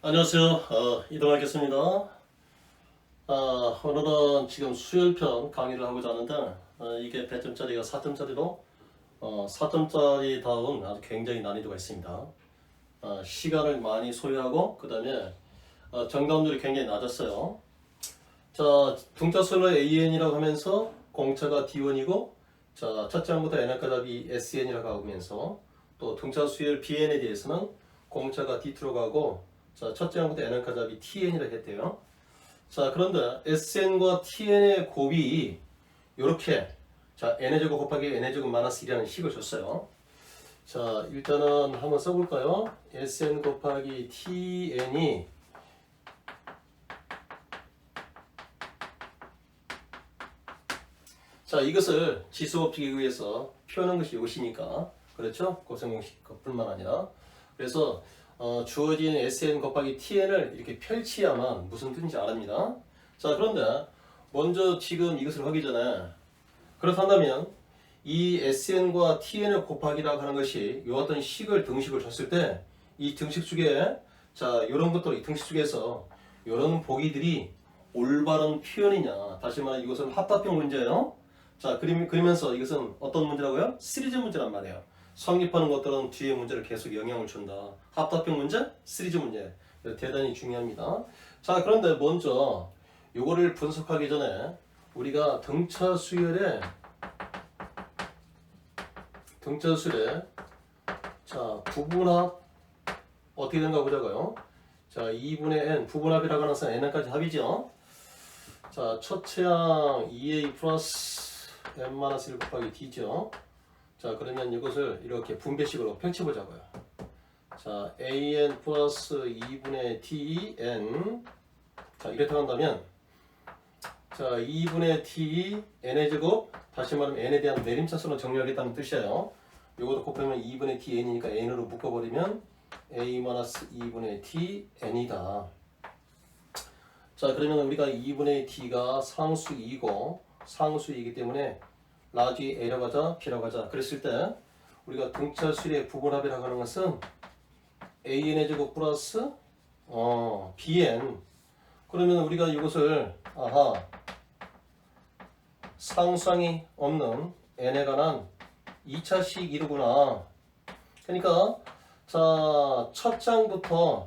안녕하세요. 이동하겠습니다. 오늘은 지금 수열편 강의를 하고자 하는데 이게 100점짜리가 4점짜리로 4점짜리 다운 아주 굉장히 난이도가 있습니다. 시간을 많이 소요하고 그 다음에 정답률이 굉장히 낮았어요. 자, 등차수열로 AN이라고 하면서 공차가 D1이고 자, 첫째 항부터 n까지 SN이라고 하면서 또 등차수열 BN에 대해서는 공차가 D2로 가고 자, 첫째 항부터 n까지 TN이라고 했대요. 자, 그런데 SN과 TN의 곱이 이렇게 자, n제곱 곱하기 n제곱 마이너스 1이라는 식을 줬어요. 자, 일단은 한번 써볼까요? SN 곱하기 TN이 자, 이것을 지수법칙에 의해서 표현한 것이 이것이니까 그렇죠? 고성공식뿐만 아니라 그래서 주어진 SN 곱하기 TN을 이렇게 펼치야만 무슨 뜻인지 압니다. 자, 그런데 먼저 지금 이것을 하기 전에 그렇다면 이 SN과 TN을 곱하기라고 하는 것이 이 어떤 등식을 줬을 때 이 등식 중에 자, 이런 것들 이 등식 중에서 이런 보기들이 올바른 표현이냐 다시 말해 이것은 합답형 문제예요. 자, 그러면서 이것은 어떤 문제라고요? 시리즈 문제란 말이에요. 성립하는 것들은 뒤에 문제를 계속 영향을 준다. 합답형 문제, 시리즈 문제. 대단히 중요합니다. 자, 그런데 먼저 요거를 분석하기 전에 우리가 등차 수열의 자, 부분합 어떻게 되는가 보자고요. 자, 2분의 n 부분합이라고 하는 것은 n까지 합이죠. 자, 첫째 항 2a 플러스 n-1 곱하기 d죠. 자, 그러면 이것을 이렇게 분배식으로 펼쳐보자고요. 자, an 플러스 2분의 tn 자, 이렇게 한다면 자, 2분의 t n의 제곱 다시 말하면 n에 대한 내림차수로 정리하겠다는 뜻이에요. 이것도 곱하면 2분의 t n이니까 n으로 묶어버리면 a-2분의 t n이다. 자, 그러면 우리가 2분의 t가 상수이고 상수이기 때문에 라지 a라고 하자 b라고 하자 그랬을 때 우리가 등차수열의 부분합이라고 하는 것은 an의 제곱 플러스 bn 그러면 우리가 이것을 상수항이 없는 n에 관한 2차식 이루구나. 그러니까 자, 첫 장부터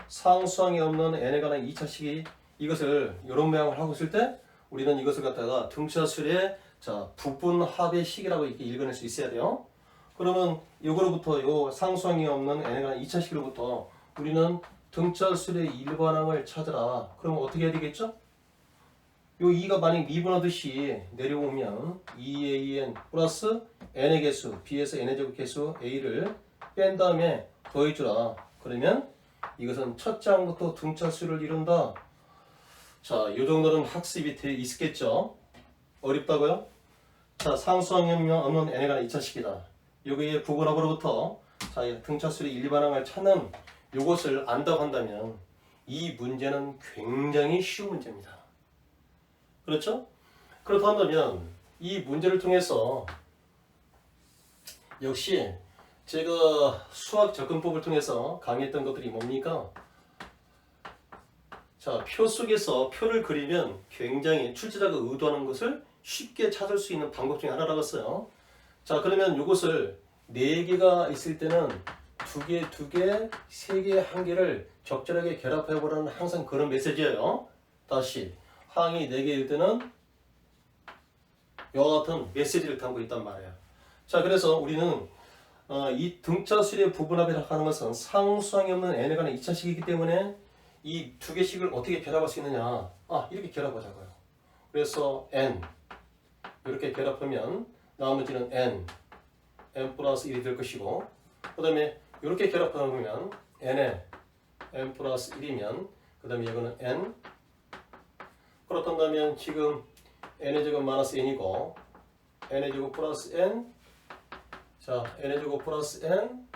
상수항이 없는 n에 관한 2차식이 이것을 이런 모양을 하고 있을 때 우리는 이것을 갖다가 등차수열의 자, 부분합의 식이라고 이렇게 읽어낼 수 있어야 돼요. 그러면 이거로부터 요 상수항이 없는 n에 관한 2차식으로부터 우리는 등차수열의 일반항을 찾으라. 그러면 어떻게 해야 되겠죠? 요 2가 만약 미분하듯이 내려오면 2an 플러스 n의 개수 b에서 n의 제곱 개수 a를 뺀 다음에 더해주라. 그러면 이것은 첫 장부터 등차수를 이룬다. 자, 이 정도는 학습이 돼 있겠죠? 어렵다고요? 자, 상수항이 없는 n에 관한 2차식이다. 여기에 부분합으로부터 자, 등차수의 일반항을 찾는 이것을 안다고 한다면 이 문제는 굉장히 쉬운 문제입니다. 그렇죠? 그렇다면 이 문제를 통해서 역시 제가 수학 접근법을 통해서 강의했던 것들이 뭡니까? 자, 표 속에서 표를 그리면 굉장히 출제자가 의도하는 것을 쉽게 찾을 수 있는 방법 중에 하나라고 했어요. 자, 그러면 이것을 4개가 있을 때는 2개, 2개, 3개, 1개를 적절하게 결합해보라는 항상 그런 메시지예요. 다시 항이 4개일 때는 이와 같은 메시지를 담고 있단 말이에요. 자, 그래서 우리는 이 등차수열의 부분합이라고 하는 것은 상수항이 없는 n에 관한 2차식이기 때문에 이 2개씩을 어떻게 결합할 수 있느냐? 이렇게 결합하자고요. 그래서 n 이렇게 결합하면 나머지는 n 플러스 1이 될 것이고 그 다음에 이렇게 결합하면 n에 n 플러스 1이면 그 다음에 이거는 n 그렇다면 지금 n의 제곱 마이너스 n이고 n의 제곱 플러스 n 자, n의 제곱 플러스 n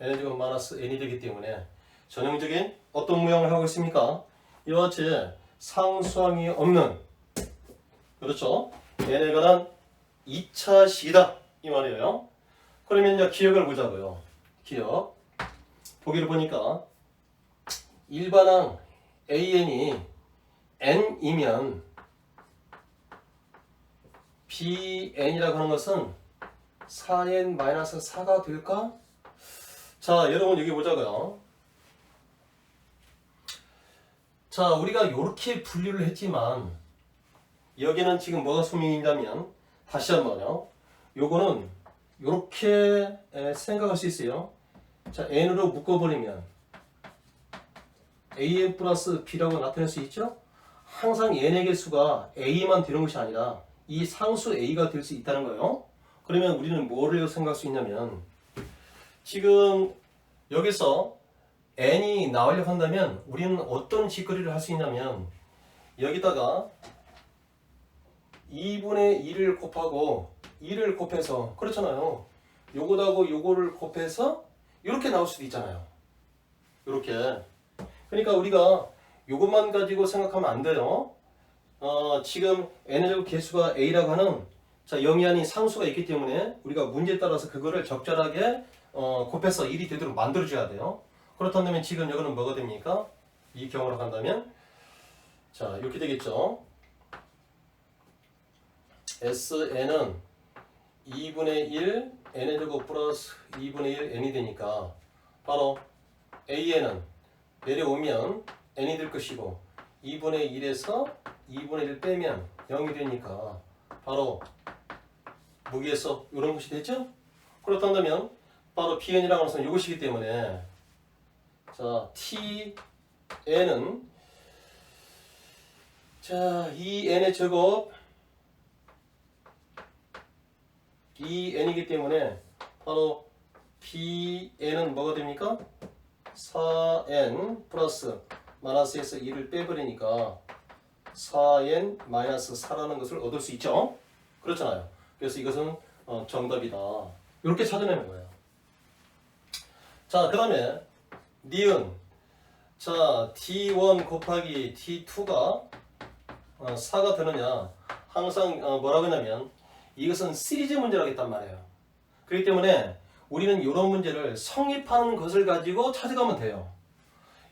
n의 제곱 마이너스 n이 되기 때문에 전형적인 어떤 모양을 하고 있습니까? 이와 같이 상수항이 없는 그렇죠? n에 관한 2차식이다 이 말이에요. 그러면 이제 기억을 보자고요. 기억 보기를 보니까 일반항 AN이 n이면 BN이라고 하는 것은 4n-4가 될까? 자, 여러분 여기 보자고요. 자, 우리가 이렇게 분류를 했지만 여기는 지금 뭐가 소명이냐면 다시 한번요. 요거는 이렇게 생각할 수 있어요. 자, n으로 묶어버리면 an 플러스 b라고 나타낼 수 있죠? 항상 n의 개수가 a만 되는 것이 아니라 이 상수 a가 될 수 있다는 거예요. 그러면 우리는 뭐를 생각할 수 있냐면 지금 여기서 n이 나오려고 한다면 우리는 어떤 짓거리를 할 수 있냐면 여기다가 2분의 1을 곱하고 1을 곱해서 그렇잖아요. 요거하고 요거를 곱해서 이렇게 나올 수도 있잖아요. 이렇게. 그러니까 우리가 요것만 가지고 생각하면 안 돼요. 지금 n의 개수가 a라고 하는 자, 영이 아닌 상수가 있기 때문에 우리가 문제에 따라서 그거를 적절하게 곱해서 1이 되도록 만들어줘야 돼요. 그렇다면 지금 이거는 뭐가 됩니까? 이 경우로 간다면 자, 이렇게 되겠죠. SN은 2분의 1 n의 제곱 플러스 2분의 1 n이 되니까 바로 AN은 내려오면 n이 될 것이고 2분의 1에서 2분의 1 빼면 0이 되니까 바로 무기에서 이런 것이 됐죠? 그렇다면 바로 BN이라고 하는 것은 이것이기 때문에 자, TN은 자, 2n의 제곱 2n이기 때문에 바로 BN은 뭐가 됩니까? 4n 플러스 마이너스에서 2를 빼버리니까 4n 마이너스 4라는 것을 얻을 수 있죠? 그렇잖아요. 그래서 이것은 정답이다. 이렇게 찾아내는 거예요. 자, 그 다음에 니은 자, t1 곱하기 t2가 4가 되느냐 항상 뭐라고 하냐면 이것은 시리즈 문제라고 했단 말이에요. 그렇기 때문에 우리는 이런 문제를 성립하는 것을 가지고 찾아가면 돼요.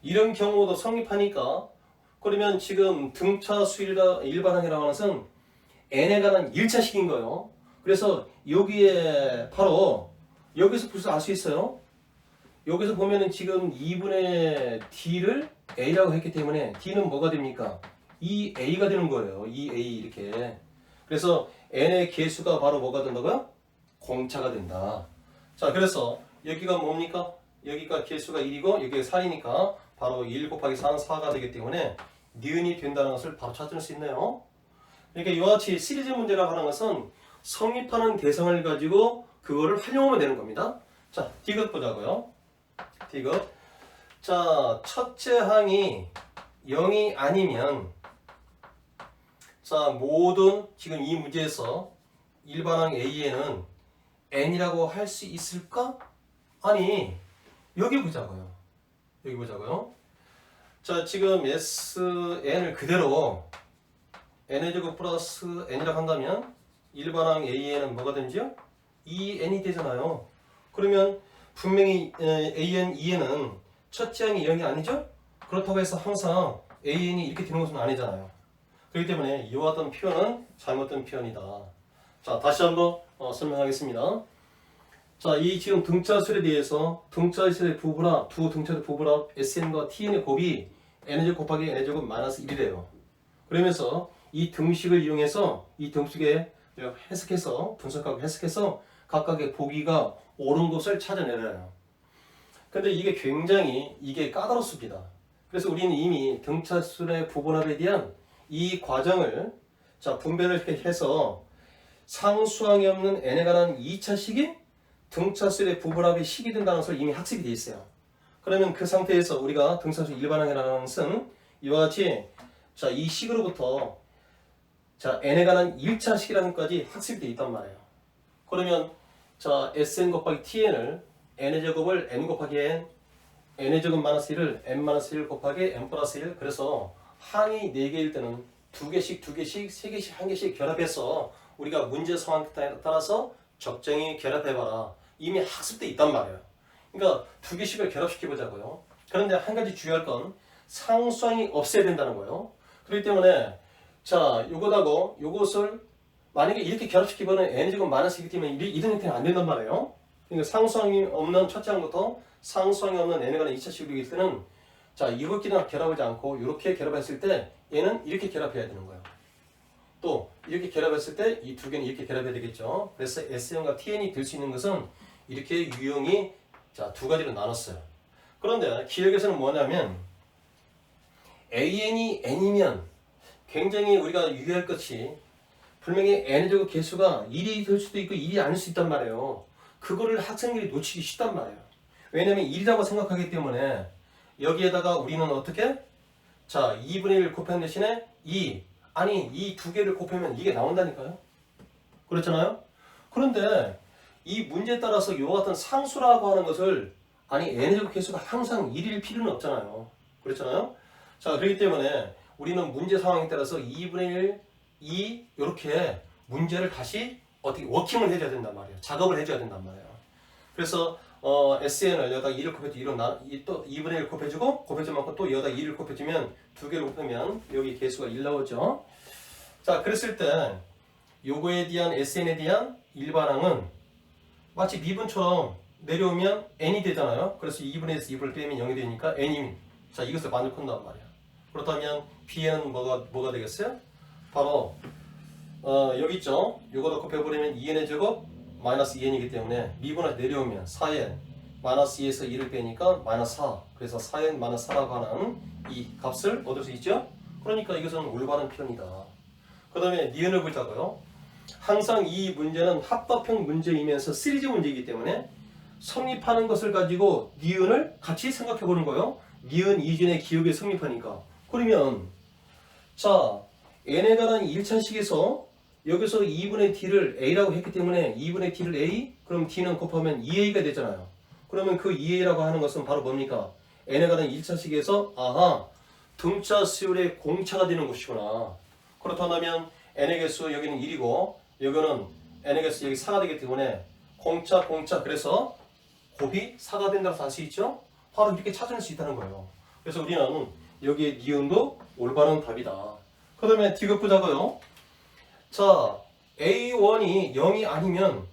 이런 경우도 성립하니까 그러면 지금 등차 수일이라 일반항이라고 하는 것은 n에 관한 1차식인 거예요. 그래서 여기에 바로 여기서 벌써 알 수 있어요. 여기서 보면은 지금 2분의 d를 a라고 했기 때문에 d는 뭐가 됩니까? 2a가 되는 거예요. 2a 이렇게. 그래서 n의 개수가 바로 뭐가 된다고요? 공차가 된다. 자, 그래서 여기가 뭡니까? 여기가 개수가 1이고 여기가 4이니까 바로 1 곱하기 4는 4가 되기 때문에 니은이 된다는 것을 바로 찾을 수 있네요. 그러니까 이와 같이 시리즈 문제라고 하는 것은 성립하는 대상을 가지고 그거를 활용하면 되는 겁니다. 자, 디귿 보자고요. 디귿. 자, 첫째 항이 0이 아니면 자, 모든 지금 이 문제에서 일반항 A에는 n이라고 할 수 있을까? 아니, 여기 보자고요. 여기 보자고요. 자, 지금 SN을 그대로 n의 제곱 플러스 n이라고 한다면 일반항 A에는 뭐가 되는지요? 2n이 되잖아요. 그러면 분명히 AN, 2n은 첫째 항이 0이 아니죠? 그렇다고 해서 항상 AN이 이렇게 되는 것은 아니잖아요. 그렇기 때문에 이와 같은 표현은 잘못된 표현이다. 자, 다시 한번 설명하겠습니다. 자, 이 지금 등차수에 대해서 등차수의 부분합, 두 등차의 부분합 SN과 TN의 곱이 n제곱 곱하기 n제곱 마이너스 1이래요. 그러면서 이 등식을 이용해서 이 등식에 해석해서 분석하고 해석해서 각각의 보기가 옳은 것을 찾아내려요. 근데 이게 굉장히 까다롭습니다. 그래서 우리는 이미 등차수의 부분합에 대한 이 과정을 자, 분배를 해서 상수항이 없는 n에 관한 2차식이 등차수의 부분합이 식이 된다는 것을 이미 학습이 되어 있어요. 그러면 그 상태에서 우리가 등차수 일반항이라는 것은 이와 같이 자, 이 식으로부터 자, n에 관한 1차식이라는 것까지 학습이 되어 있단 말이에요. 그러면 자, sn 곱하기 tn을 n의 제곱을 n 곱하기 n, n의 제곱 마이너스 1을 n 마이너스 1 곱하기 n 플러스 1. 그래서 항이 4개일 때는 2개씩, 2개씩, 3개씩, 1개씩 결합해서 우리가 문제 상황에 따라서 적정히 결합해봐라. 이미 학습돼 있단 말이에요. 그러니까 2개씩을 결합시켜보자고요. 그런데 한 가지 주의할 건 상수항이 없어야 된다는 거예요. 그렇기 때문에 자, 요것하고 요것을 만약에 이렇게 결합시키면 n제곱 마이너스 1이기 때문에 이런 형태는 안 된단 말이에요. 그러니까 상수항이 없는 첫째 항부터 상수항이 없는 n에 관한 2차 식으로 일 때는 자, 이것끼리는 결합하지 않고 이렇게 결합했을 때 얘는 이렇게 결합해야 되는 거예요. 또 이렇게 결합했을 때 이 두 개는 이렇게 결합해야 되겠죠. 그래서 S형과 TN이 될 수 있는 것은 이렇게 유형이 자, 두 가지로 나눴어요. 그런데 기억에서는 뭐냐면 AN이 N이면 굉장히 우리가 유의할 것이 분명히 N제곱 개수가 1이 될 수도 있고 1이 아닐 수 있단 말이에요. 그거를 학생들이 놓치기 쉽단 말이에요. 왜냐면 1이라고 생각하기 때문에 여기에다가 우리는 어떻게? 자, 2분의 1 곱하는 대신에 2 아니 이 두 개를 곱하면 이게 나온다니까요. 그렇잖아요. 그런데 이 문제에 따라서 이와 같은 상수라고 하는 것을 아니 n제곱 개수가 항상 1일 필요는 없잖아요. 그렇잖아요. 자, 그렇기 때문에 우리는 문제 상황에 따라서 2분의 1, 2 이렇게 문제를 다시 어떻게 워킹을 해줘야 된단 말이에요. 작업을 해줘야 된단 말이에요. 그래서 SN을 여기다 2를 곱해주고 또 2분의 1 곱해주고 곱해줄 만큼 또 여기다 2를 곱해주면 두 개를 곱하면 여기 개수가 1 나오죠. 자, 그랬을 때 요거에 대한 SN에 대한 일반항은 마치 미분처럼 내려오면 n이 되잖아요. 그래서 2분의 2분을 빼면 0이 되니까 n이 자, 이것을 만족한단 말이야. 그렇다면 bn은 뭐가 되겠어요? 바로 여기 있죠. 요거도 곱해버리면 2n의 제곱 마이너스 2n이기 때문에 미분을 내려오면 4n 마이너스 2에서 2를 빼니까 마이너스 4 그래서 4n 마이너스 4라고 하는 이 값을 얻을 수 있죠. 그러니까 이것은 올바른 표현이다. 그 다음에 니은을 보자고요. 항상 이 문제는 합법형 문제이면서 시리즈 문제이기 때문에 성립하는 것을 가지고 니은을 같이 생각해 보는 거예요. 니은 이전의 기억에 성립하니까. 그러면 자, n에 관한 1차식에서 여기서 2분의 t를 a라고 했기 때문에 2분의 t를 a 그럼 t는 곱하면 2a가 되잖아요. 그러면 그 2a라고 하는 것은 바로 뭡니까? n에 관한 1차식에서 아하 등차 수열의 공차가 되는 것이구나. 그렇다면 n의 개수 여기는 1이고 여기는 n의 개수 여기 4가 되기 때문에 공차 그래서 곱이 4가 된다고 할 수 있죠? 바로 이렇게 찾을 수 있다는 거예요. 그래서 우리는 여기에 니은도 올바른 답이다. 그 다음에 D급 보자고요. 자, A1이 0이 아니면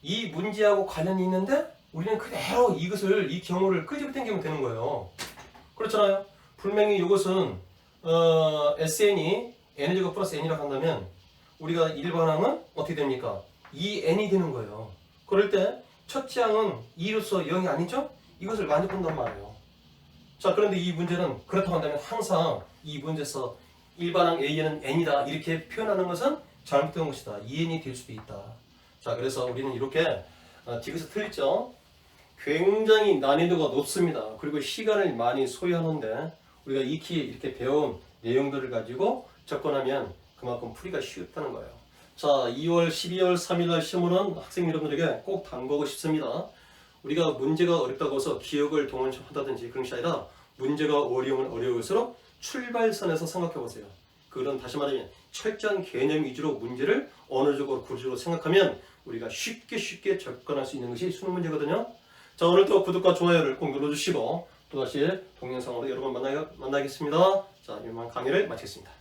이 문제하고 관련이 있는데 우리는 그대로 이 경우를 끄집어 당기면 되는 거예요. 그렇잖아요. 분명히 이것은 SN이 n제곱 플러스 n이라고 한다면 우리가 일반항은 어떻게 됩니까? 2n이 되는 거예요. 그럴 때 첫째 항은 2로서 0이 아니죠? 이것을 만족한단 말이에요. 자, 그런데 이 문제는 그렇다고 한다면 항상 이 문제에서 일반항 A는 n이다 이렇게 표현하는 것은 잘못된 것이다. 2n이 될 수도 있다. 자, 그래서 우리는 이렇게 디귿이 틀렸죠? 굉장히 난이도가 높습니다. 그리고 시간을 많이 소요하는데 우리가 익히 이렇게 배운 내용들을 가지고 접근하면 그만큼 풀이가 쉽다는 거예요. 자, 2월, 12월, 3일날 시험은 학생 여러분들에게 꼭 당부하고 싶습니다. 우리가 문제가 어렵다고 해서 기억을 동원한다든지 그런 것이 아니라 문제가 어려우면 어려울수록 출발선에서 생각해 보세요. 그런 다시 말하면 철저한 개념 위주로 문제를 언어적으로 구조적으로 생각하면 우리가 쉽게 접근할 수 있는 것이 수능 문제거든요. 자, 오늘도 구독과 좋아요를 꼭 눌러주시고 또다시 동영상으로 여러분 만나겠습니다. 자, 이만 강의를 마치겠습니다.